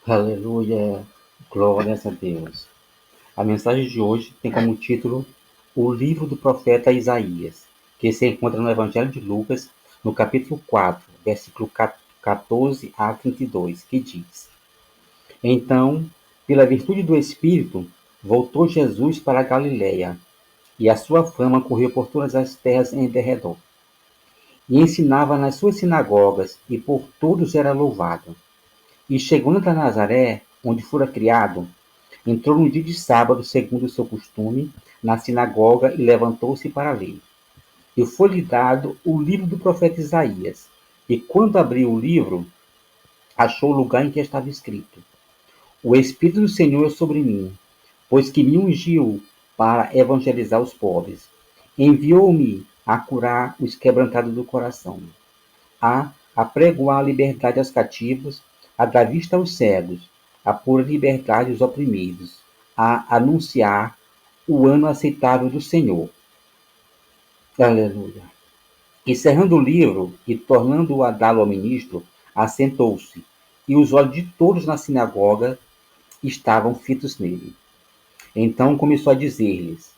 Aleluia, glórias a Deus. A mensagem de hoje tem como título O livro do profeta Isaías, que se encontra no Evangelho de Lucas, no capítulo 4, versículo 14 a 32, que diz: Então, pela virtude do Espírito, voltou Jesus para a Galiléia, e a sua fama correu por todas as terras em derredor. E ensinava nas suas sinagogas, e por todos era louvado. E chegando a Nazaré, onde fora criado, entrou no dia de sábado, segundo o seu costume, na sinagoga e levantou-se para ler. E foi-lhe dado o livro do profeta Isaías. E quando abriu o livro, achou o lugar em que estava escrito: O Espírito do Senhor é sobre mim, pois que me ungiu para evangelizar os pobres. Enviou-me a curar os quebrantados do coração, a apregoar a liberdade aos cativos, a dar vista aos cegos, a pôr liberdade aos oprimidos, a anunciar o ano aceitável do Senhor. Aleluia. Encerrando o livro e tornando-o a dá-lo ao ministro, assentou-se, e os olhos de todos na sinagoga estavam fitos nele. Então começou a dizer-lhes: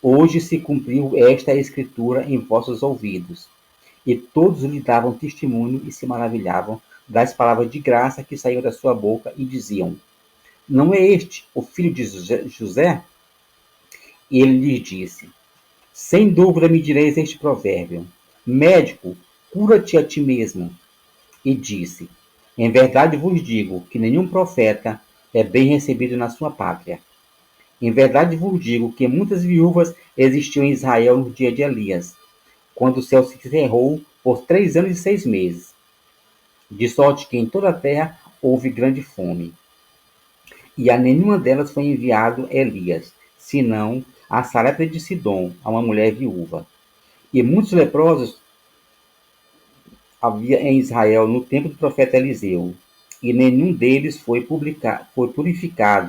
Hoje se cumpriu esta escritura em vossos ouvidos. E todos lhe davam testemunho e se maravilhavam das palavras de graça que saíam da sua boca e diziam: Não é este o filho de José? E ele lhes disse: Sem dúvida me direis este provérbio: Médico, cura-te a ti mesmo. E disse: Em verdade vos digo que nenhum profeta é bem recebido na sua pátria. Em verdade vos digo que muitas viúvas existiam em Israel no dia de Elias, quando o céu se cerrou por 3 anos e 6 meses, de sorte que em toda a terra houve grande fome. E a nenhuma delas foi enviado Elias, senão a Sarepta de Sidom, a uma mulher viúva. E muitos leprosos havia em Israel no tempo do profeta Eliseu, e nenhum deles foi purificado,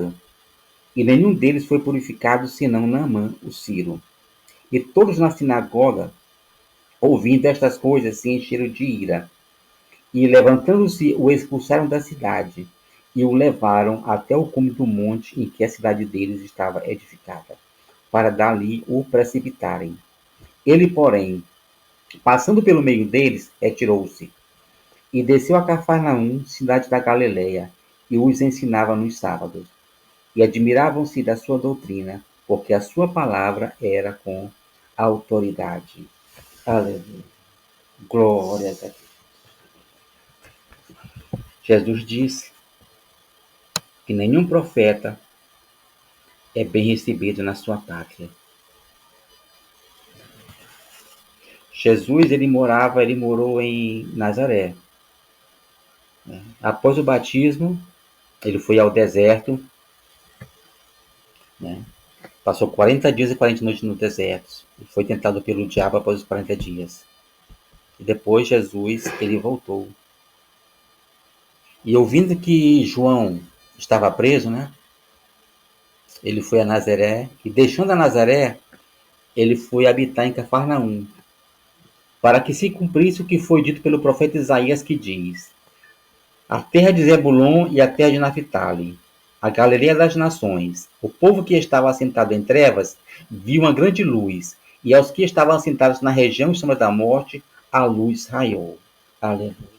senão Naamã, o Ciro. E todos na sinagoga, ouvindo estas coisas, se encheram de ira. E levantando-se, o expulsaram da cidade, e o levaram até o cume do monte em que a cidade deles estava edificada, para dali o precipitarem. Ele, porém, passando pelo meio deles, retirou-se, e desceu a Cafarnaum, cidade da Galileia, e os ensinava nos sábados. E admiravam-se da sua doutrina, porque a sua palavra era com autoridade. Aleluia. Glória a Deus. Jesus disse que nenhum profeta é bem recebido na sua pátria. Jesus, ele morou em Nazaré. Após o batismo, ele foi ao deserto, né? Passou 40 dias e 40 noites no deserto. E foi tentado pelo diabo após os 40 dias. E depois Jesus, ele voltou. E ouvindo que João estava preso, né? Ele foi a Nazaré. E deixando a Nazaré, ele foi habitar em Cafarnaum, para que se cumprisse o que foi dito pelo profeta Isaías, que diz: A terra de Zebulon e a terra de Naphtali, a galeria das nações. O povo que estava assentado em trevas viu uma grande luz, e aos que estavam assentados na região sombra da morte, a luz raiou. Aleluia.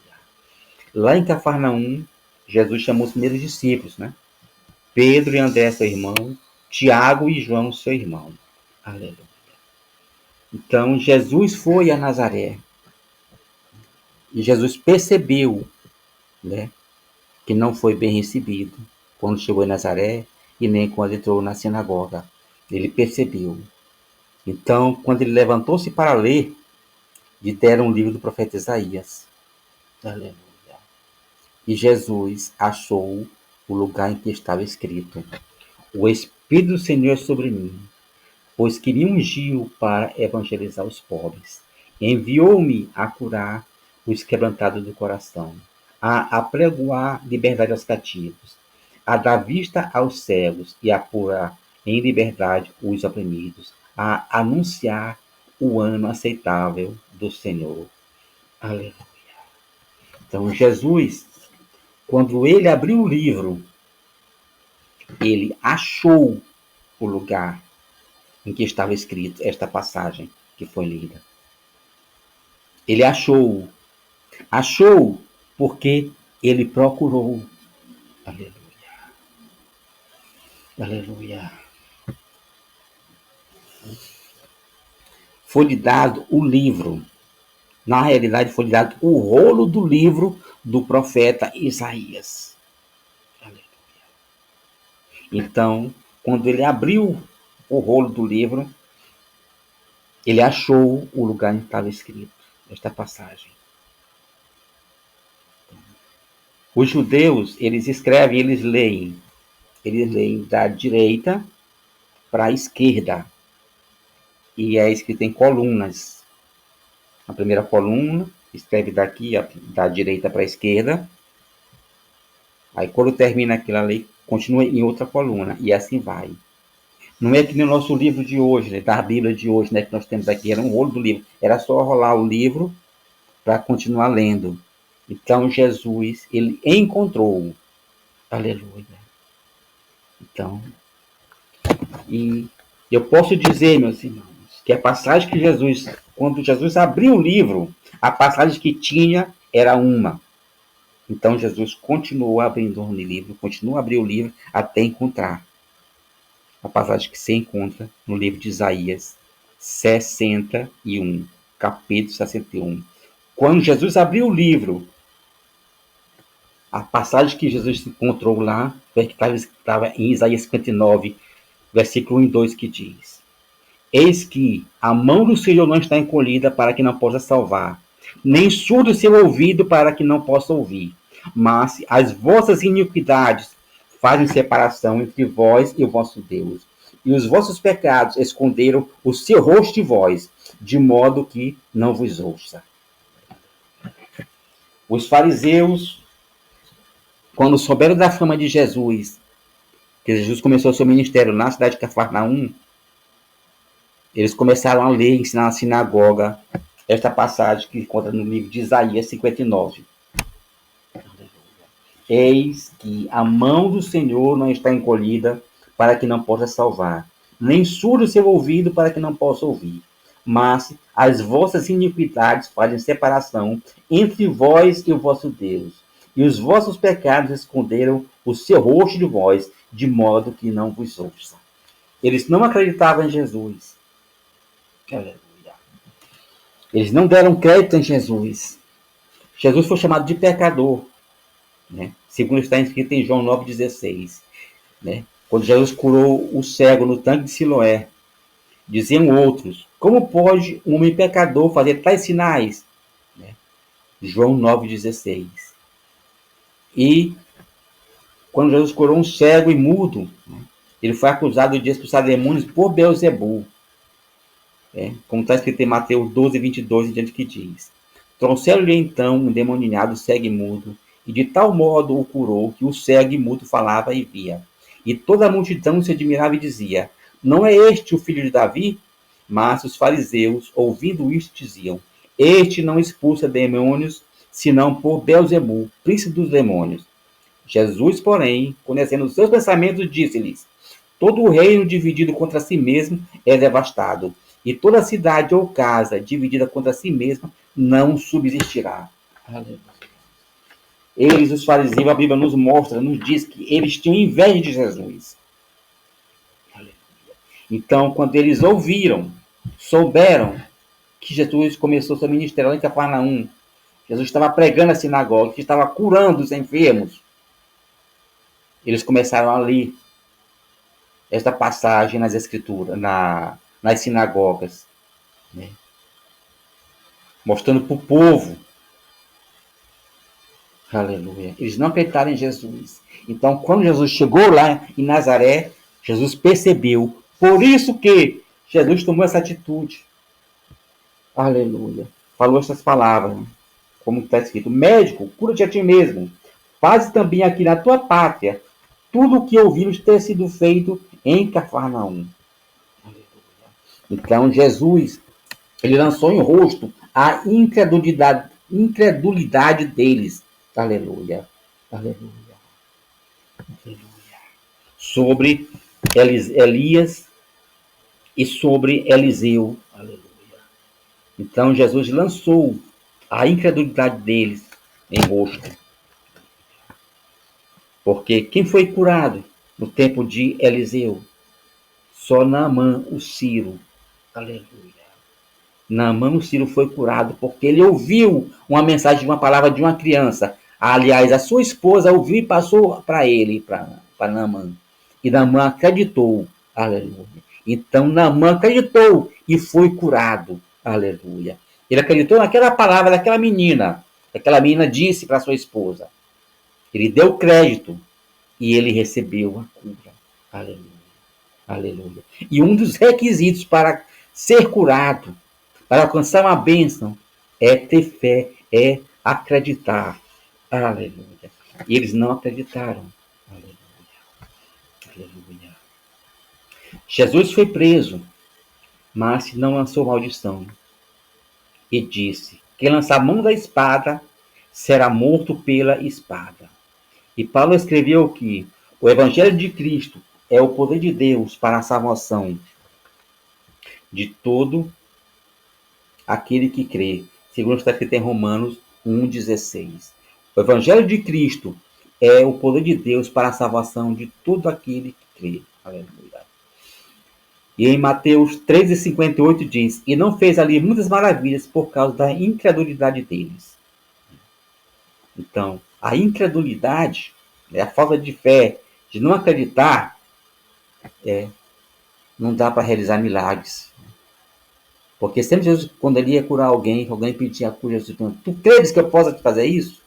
Lá em Cafarnaum, Jesus chamou os primeiros discípulos, né? Pedro e André, seu irmão, Tiago e João, seu irmão. Aleluia. Então, Jesus foi a Nazaré, e Jesus percebeu, né, que não foi bem recebido quando chegou em Nazaré e nem quando entrou na sinagoga. Ele percebeu. Então, quando ele levantou-se para ler, lhe deram o livro do profeta Isaías. Aleluia. E Jesus achou o lugar em que estava escrito: O Espírito do Senhor é sobre mim, pois que me ungiu para evangelizar os pobres. Enviou-me a curar os quebrantados do coração, a apregoar liberdade aos cativos, a dar vista aos cegos e a pôr em liberdade os oprimidos, a anunciar o ano aceitável do Senhor. Aleluia. Então, Jesus, quando ele abriu o livro, ele achou o lugar em que estava escrito esta passagem que foi lida. Ele achou porque ele procurou. Aleluia. Aleluia. Foi-lhe dado o livro. Na realidade, foi-lhe dado o rolo do livro do profeta Isaías. Aleluia. Então, quando ele abriu o rolo do livro, ele achou o lugar em que estava escrito esta passagem. Os judeus, eles escrevem, eles leem da direita para a esquerda. E é escrito em colunas. A primeira coluna escreve daqui, da direita para a esquerda. Aí quando termina aquilo ali, continua em outra coluna. E assim vai. Não é que nem o nosso livro de hoje, né, da Bíblia de hoje, né, que nós temos aqui, era um rolo do livro. Era só rolar o livro para continuar lendo. Então Jesus, ele encontrou. Aleluia. Então, e eu posso dizer, meus irmãos, que a passagem que Jesus, quando Jesus abriu o livro, a passagem que tinha era uma. Então Jesus continuou abrindo o livro, continuou a abrir o livro até encontrar a passagem que se encontra no livro de Isaías 61, capítulo 61. Quando Jesus abriu o livro, a passagem que Jesus encontrou lá, que estava em Isaías 59, versículo 1 e 2, que diz: Eis que a mão do Senhor não está encolhida para que não possa salvar, nem surdo seu ouvido para que não possa ouvir. Mas as vossas iniquidades fazem separação entre vós e o vosso Deus. E os vossos pecados esconderam o seu rosto de vós, de modo que não vos ouça. Os fariseus, quando souberam da fama de Jesus, que Jesus começou seu ministério na cidade de Cafarnaum, eles começaram a ler e ensinar na sinagoga esta passagem que encontra no livro de Isaías 59. Eis que a mão do Senhor não está encolhida para que não possa salvar, nem surdo o seu ouvido para que não possa ouvir. Mas as vossas iniquidades fazem separação entre vós e o vosso Deus, e os vossos pecados esconderam o seu rosto de vós, de modo que não vos ouça. Eles não acreditavam em Jesus. Aleluia. Eles não deram crédito em Jesus. Jesus foi chamado de pecador, né? Segundo está escrito em João 9,16. Né? Quando Jesus curou o cego no tanque de Siloé, diziam outros: como pode um homem pecador fazer tais sinais? Né? João 9,16. E quando Jesus curou um cego e mudo, né, ele foi acusado de expulsar demônios por Beelzebul. Como está escrito em Mateus 12:22, diante que diz: trouxeram-lhe então um endemoniado cego e mudo, e de tal modo o curou que o cego e mudo falava e via. E toda a multidão se admirava e dizia: não é este o filho de Davi? Mas os fariseus, ouvindo isto, diziam: este não expulsa demônios, senão por Beelzebul, príncipe dos demônios. Jesus, porém, conhecendo os seus pensamentos, disse-lhes: todo o reino dividido contra si mesmo é devastado, e toda cidade ou casa dividida contra si mesma não subsistirá. Aleluia. Eles, os fariseus, a Bíblia nos mostra, nos diz que eles tinham inveja de Jesus. Aleluia. Então, quando eles ouviram, souberam que Jesus começou seu ministério lá em Cafarnaum, Jesus estava pregando na sinagoga, que estava curando os enfermos, eles começaram a ler esta passagem nas escrituras, nas sinagogas, né? Mostrando para o povo. Aleluia. Eles não acreditaram em Jesus. Então, quando Jesus chegou lá em Nazaré, Jesus percebeu. Por isso que Jesus tomou essa atitude. Aleluia. Falou essas palavras, né? Como está escrito: médico, cura-te a ti mesmo. Faze também aqui na tua pátria tudo o que ouvimos ter sido feito em Cafarnaum. Então, Jesus, ele lançou em rosto a incredulidade deles. Aleluia. Aleluia. Aleluia. Sobre Elias e sobre Eliseu. Aleluia. Então Jesus lançou a incredulidade deles em rosto. Porque quem foi curado no tempo de Eliseu? Só Naamã, o Sírio. Aleluia. Naamã, o Sírio, foi curado porque ele ouviu uma mensagem, uma palavra de uma criança. Aliás, a sua esposa ouviu e passou para ele, para Naamã. E Naamã acreditou. Aleluia. Então Naamã acreditou e foi curado. Aleluia. Ele acreditou naquela palavra daquela menina. Aquela menina disse para sua esposa. Ele deu crédito e ele recebeu a cura. Aleluia. Aleluia. E um dos requisitos para ser curado, para alcançar uma bênção, é ter fé, é acreditar. Aleluia. E eles não acreditaram. Aleluia. Aleluia. Jesus foi preso, mas não lançou maldição. E disse: quem lançar a mão da espada será morto pela espada. E Paulo escreveu que o Evangelho de Cristo é o poder de Deus para a salvação de todo aquele que crê, segundo está escrito em Romanos 1,16. O Evangelho de Cristo é o poder de Deus para a salvação de todo aquele que crê. Aleluia. E em Mateus 13,58 diz: e não fez ali muitas maravilhas por causa da incredulidade deles. Então, a incredulidade, a falta de fé, de não acreditar, não dá para realizar milagres. Porque sempre Jesus, quando ele ia curar alguém pedia a cura, Jesus perguntou: tu credes que eu possa te fazer isso?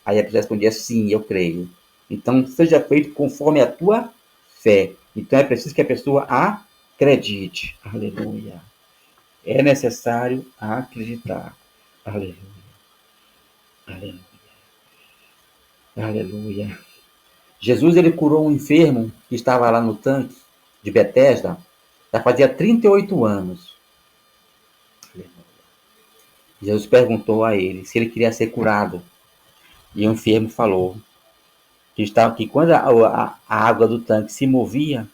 Aí a pessoa respondia: sim, eu creio. Então, seja feito conforme a tua fé. Então, é preciso que a pessoa acredite. Aleluia. É necessário acreditar. Aleluia. Aleluia. Aleluia. Jesus, ele curou um enfermo que estava lá no tanque de Betesda, já fazia 38 anos. Jesus perguntou a ele se ele queria ser curado. E o enfermo falou que quando a água do tanque se movia,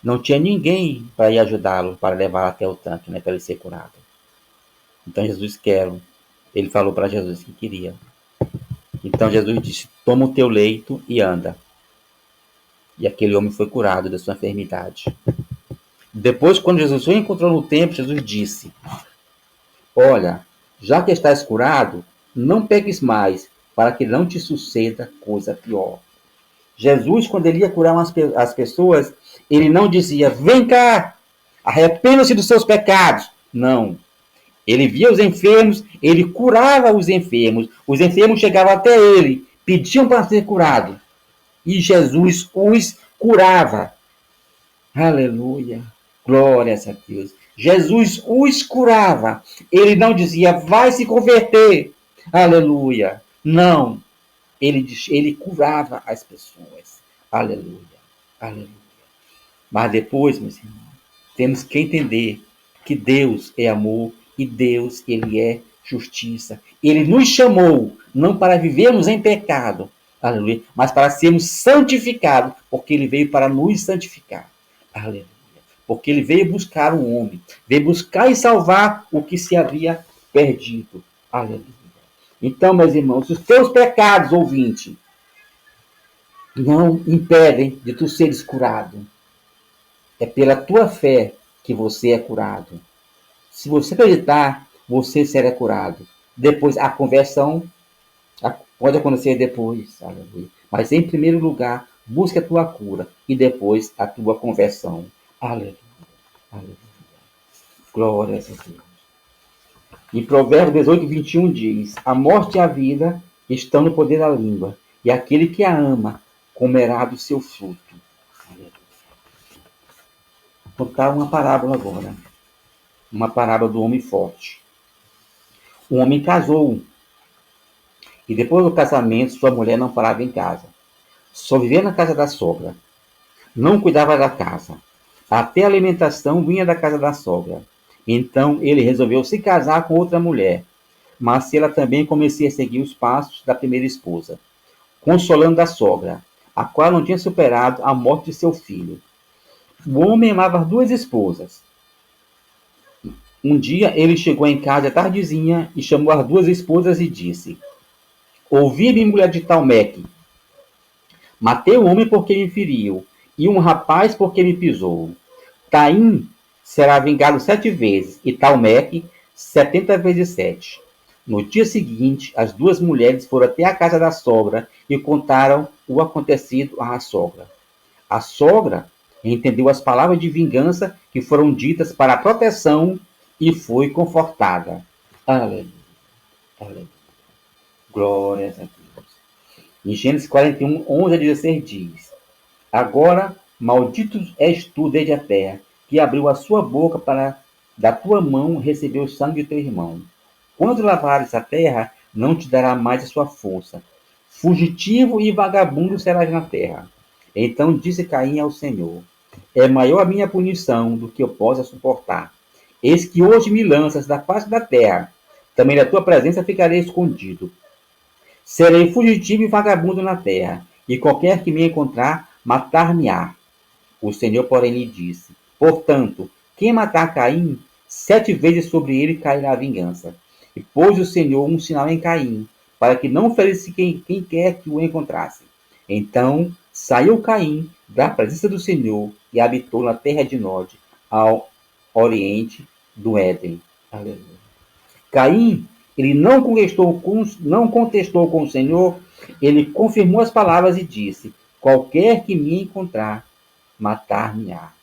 não tinha ninguém para ir ajudá-lo, para levá-lo até o tanque, né, para ele ser curado. Então Jesus quer. Ele falou para Jesus que queria. Então Jesus disse: toma o teu leito e anda. E aquele homem foi curado da sua enfermidade. Depois, quando Jesus o encontrou no templo, Jesus disse: olha, já que estás curado, não peques mais, para que não te suceda coisa pior. Jesus, quando ele ia curar as pessoas, ele não dizia: vem cá, arrependa-se dos seus pecados. Não. Ele via os enfermos, ele curava os enfermos chegavam até ele, pediam para ser curado. E Jesus os curava. Aleluia. Glórias a Deus. Jesus os curava. Ele não dizia: vai se converter. Aleluia. Não. Ele curava as pessoas. Aleluia. Aleluia. Mas depois, meus irmãos, temos que entender que Deus é amor e Deus, ele é justiça. Ele nos chamou não para vivermos em pecado, aleluia, mas para sermos santificados, porque ele veio para nos santificar. Aleluia. Porque ele veio buscar um homem, veio buscar e salvar o que se havia perdido. Aleluia. Então, meus irmãos, os teus pecados, ouvinte, não impedem de tu seres curado. É pela tua fé que você é curado. Se você acreditar, você será curado. Depois, a conversão pode acontecer depois. Aleluia. Mas, em primeiro lugar, busque a tua cura e depois a tua conversão. Aleluia. Aleluia. Glória a Deus. Em Provérbios 18:21 diz: a morte e a vida estão no poder da língua, e aquele que a ama comerá do seu fruto. Aleluia. Vou contar uma parábola agora. Uma parábola do homem forte. Um homem casou, e depois do casamento, sua mulher não parava em casa. Só vivia na casa da sogra. Não cuidava da casa. Até a alimentação vinha da casa da sogra. Então ele resolveu se casar com outra mulher. Mas ela também comecei a seguir os passos da primeira esposa. consolando a sogra, a qual não tinha superado a morte de seu filho. O homem amava as duas esposas. Um dia ele chegou em casa tardezinha e chamou as duas esposas e disse: Ouvi-me, mulher de Talmeque. Matei um homem porque me feriu, e um rapaz porque me pisou. Caim será vingado 7 vezes, e Talmeque 70 vezes 7. No dia seguinte, as duas mulheres foram até a casa da sogra e contaram o acontecido à sogra. A sogra entendeu as palavras de vingança que foram ditas para a proteção e foi confortada. Aleluia, aleluia. Glórias a Deus. Em Gênesis 41, 11 a 16 diz: Agora, maldito és tu desde a terra, que abriu a sua boca para da tua mão receber o sangue de teu irmão. Quando lavares a terra, não te dará mais a sua força. Fugitivo e vagabundo serás na terra. Então disse Caim ao Senhor: É maior a minha punição do que eu possa suportar. Eis que hoje me lanças da face da terra. Também da tua presença ficarei escondido. Serei fugitivo e vagabundo na terra, e qualquer que me encontrar, matar-me-á. O Senhor, porém, lhe disse: Portanto, quem matar Caim, 7 vezes sobre ele cairá a vingança. E pôs o Senhor um sinal em Caim, para que não ferisse quem quer que o encontrasse. Então saiu Caim da presença do Senhor e habitou na terra de Nod, ao oriente do Éden. Aleluia. Caim, ele não contestou com o Senhor, ele confirmou as palavras e disse: Qualquer que me encontrar, matar-me-á.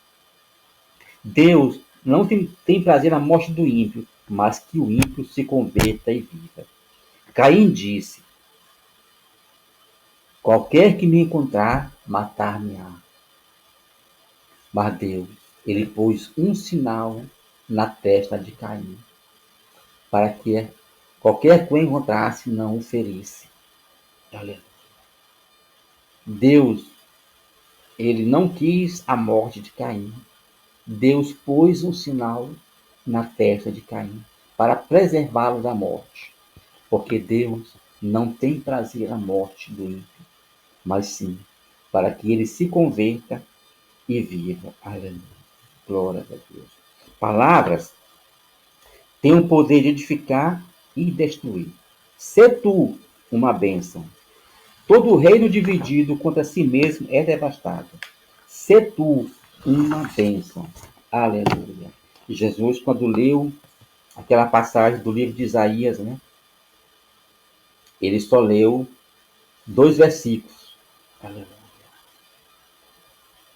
Deus não tem prazer na morte do ímpio, mas que o ímpio se converta e viva. Caim disse: Qualquer que me encontrar, matar-me-á. Mas Deus, ele pôs um sinal na testa de Caim, para que qualquer que o encontrasse não o ferisse. Aleluia. Deus, ele não quis a morte de Caim. Deus pôs um sinal na testa de Caim para preservá-lo da morte. Porque Deus não tem prazer na morte do ímpio, mas sim para que ele se converta e viva. Aleluia. Glória a Deus. Palavras têm o poder de edificar e destruir. Sê tu uma bênção. Todo reino dividido contra si mesmo é devastado. Sê tu uma bênção. Aleluia. E Jesus, quando leu aquela passagem do livro de Isaías, né? Ele só leu 2 versículos. Aleluia.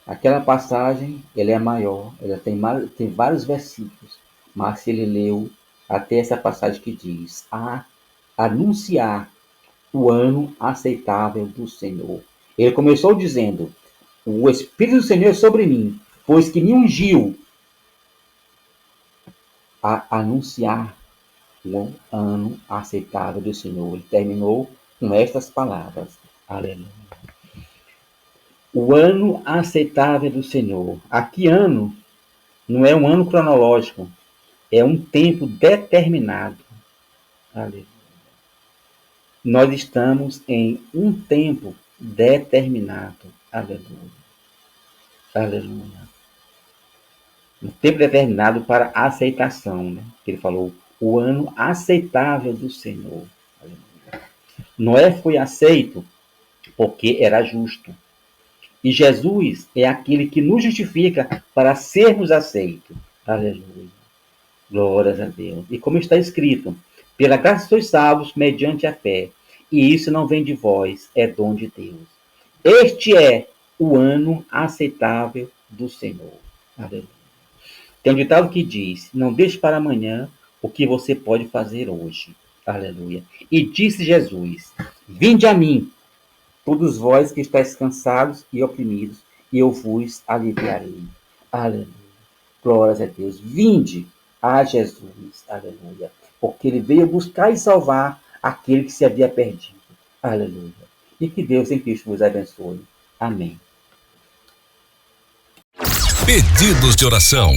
Aquela passagem, ela é maior, ela tem vários versículos, mas ele leu até essa passagem que diz: anunciar o ano aceitável do Senhor. Ele começou dizendo: o Espírito do Senhor é sobre mim, pois que me ungiu a anunciar o ano aceitável do Senhor. Ele terminou com estas palavras. Aleluia. O ano aceitável do Senhor. Aqui ano não é um ano cronológico, é um tempo determinado. Aleluia. Nós estamos em um tempo determinado. Aleluia. Aleluia. Um tempo determinado para aceitação, né? Ele falou, o ano aceitável do Senhor. Aleluia. Noé foi aceito porque era justo. E Jesus é aquele que nos justifica para sermos aceitos. Aleluia. Glórias a Deus. E como está escrito, pela graça sois salvos mediante a fé. E isso não vem de vós, é dom de Deus. Este é o ano aceitável do Senhor. Aleluia. Tem um ditado que diz, não deixe para amanhã o que você pode fazer hoje. Aleluia. E disse Jesus, vinde a mim, todos vós que estáis cansados e oprimidos, e eu vos aliviarei. Aleluia. Glórias a Deus. Vinde a Jesus. Aleluia. Porque ele veio buscar e salvar aquele que se havia perdido. Aleluia. E que Deus em Cristo vos abençoe. Amém. Pedidos de oração.